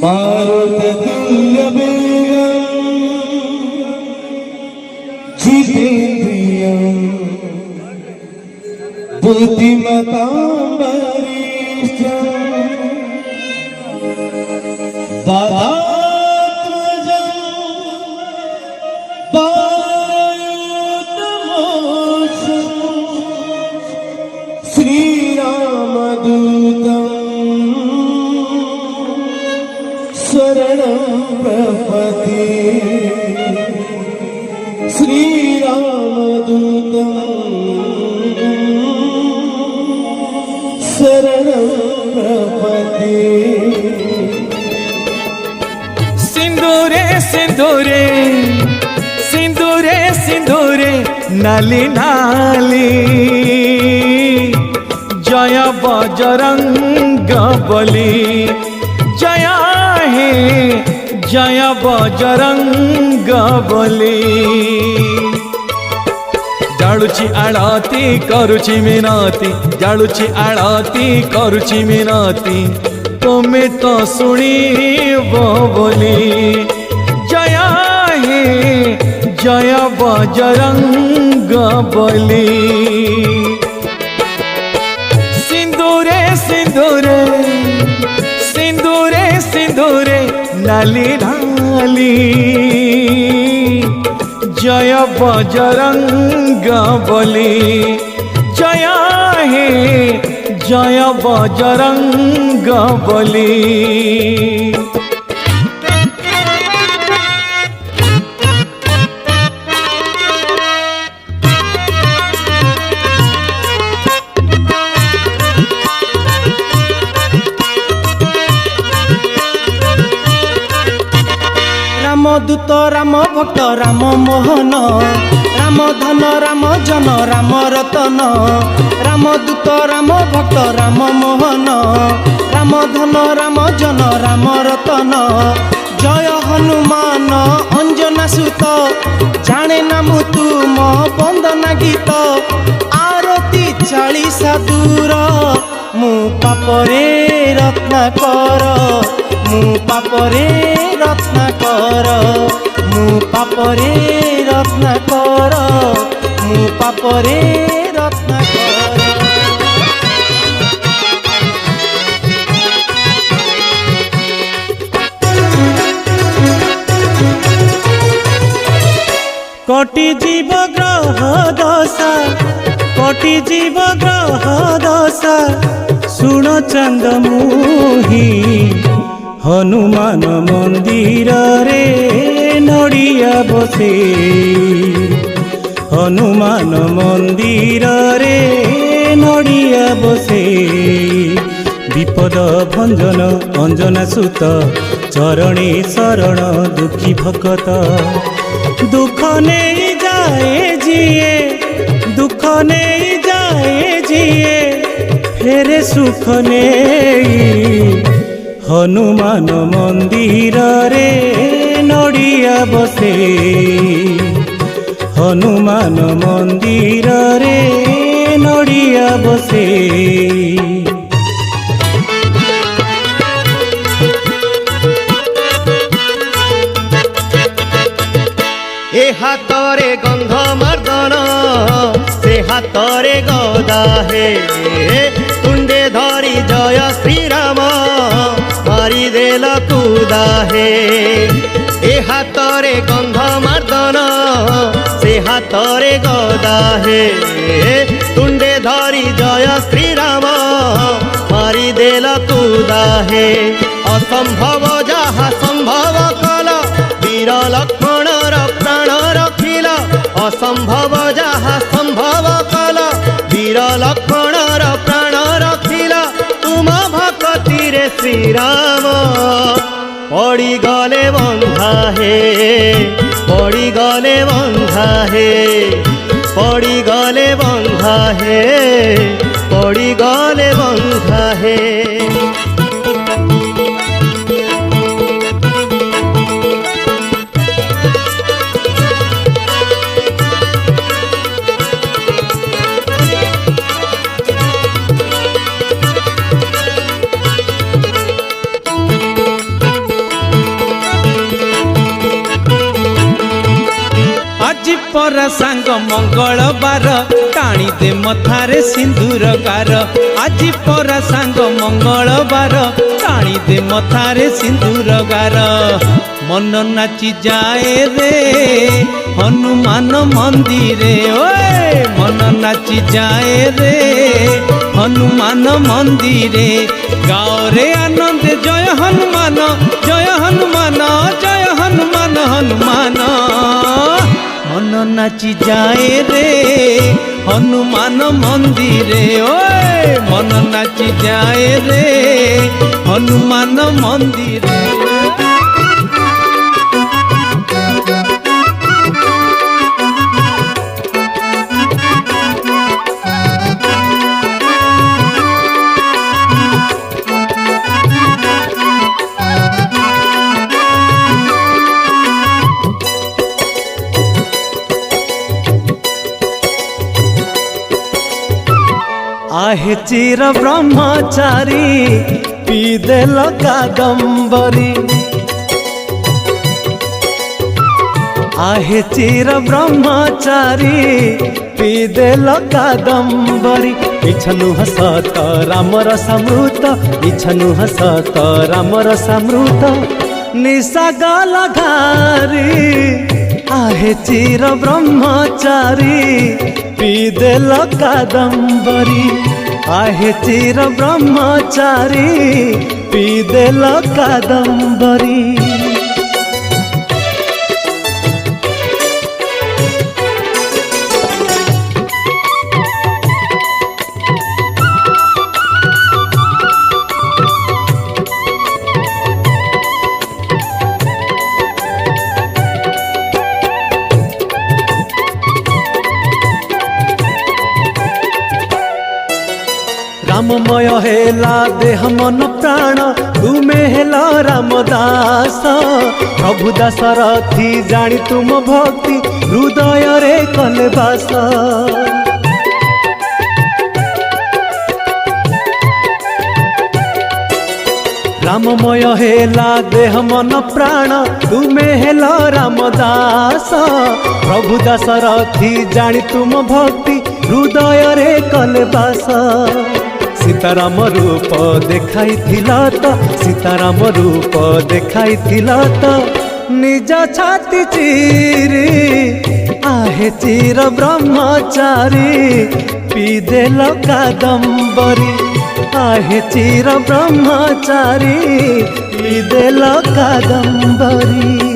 मारुततुल्यवेगम् जितेन्द्रियं बुद्धिमतां वरिष्ठं वातात्मजं वायुतमोक्षं श्रीरामदूतं शरणं प्रपद्ये श्रीरामदूतं शरणं प्रपद्ये। सिंदूरे सिंदूरे सिंदूरे सिंदूरे नाली नाली जय बजरंग बली जय हे जय बजरंग बली। जाळुची आळती करुची मिनती जाळुची आळती करुची मिनती तुमे तो शुणिब बोली जय हे जय बजरंग बली। सिंदूरे सिंदूरे सिंदूरे सिंदूरे नाली नाली जय बजरंग बली जय हे जय बजरंग बली। रामदूत राम भक्त राम मोहन राम धन राम जन राम रतन रामदूत राम भक्त राम मोहन राम धन राम जन राम रतन जय हनुमान अंजना सुत जाने नाम तुम बंदना गीत आरती 40 दूर मु पापरे रत्नाकर मु पापरे रत्नाकर मु पापरे रत्नाकर मु पापरे रत्नाकर। कोटि जीव ग्रह दशा कोटि जीव ग्रह दशा सुन चंद मुही हनुमान मंदिर रे नड़िया बसे हनुमान मंदिर रे नड़िया बसे विपद भंजन अंजना सुत चरणी शरण दुखी भकत दुख नहीं जाए जिए दुख नहीं जाए जिए फेरे सुख नहीं हनुमान मंदिर रे नड़िया बसे हनुमान मंदिर रे नड़िया बसे। ए हातरे गंध मर्दन से हातरे गदा हे तुंडे धरी जय श्रीराम मारी देल कुदा हे। ए हातरे गंध मर्दन से हातरे गदा हे तुंडे धरी जय श्रीराम मारी देल कुदा हे। असंभव जहा संभव कल वीर लक्ष्मण प्राण रखिल असंभव जहा संभव कल वीर लक्ष्मण प्राण रखिल तुम भक्ति रे श्रीराम पड़ी गले बंधा हे पड़ी गले बंधा हे पड़ी गले बंधा हे पड़ी गले बंधा हे। परा सांग मंगलबार टाणी दे मथारे सिंदूर गार आज परा सांग मंगलबार टाणी दे मथारे सिंदूर गार मन नाची जाए रे हनुमान मंदिरे ओए मन नाची जाए रे हनुमान मंदिरे गाओ रे आनंद जय हनुमान जय हनुमान जय हनुमान हनुमान मन नाची जाए रे हनुमान मंदिरे ओए मन नाची जाए रे हनुमान मंदिरे आहे चिर ब्रह्मचारी पीदेल कादम्बरी आहे चिर ब्रह्मचारी पीदेल कादम्बरी इच्छनु हसत रामर समृत इच्छनु हसत रामर समृत निशा गला घारी आहे चिर ब्रह्मचारी पीदेल कादम्बरी आहे चिर ब्रह्मचारी पीदेल कादम्बरी राममय हेला देह मन प्राण तुमे हेला रामदास प्रभु दासरथी जानी तुम भक्ति हृदय रे कले बास राममय हेला देह मन प्राण तुमे हेला रामदास प्रभु दासरथी जानी तुम भक्ति हृदय रे कले बास सीताराम रूप देखाई तो सीताराम रूप देखाई तो निज छाती चीरी आहे चिर ब्रह्मचारी पीदेल कादम्बरी आहे चिर ब्रह्मचारी पीदेल कादम्बरी।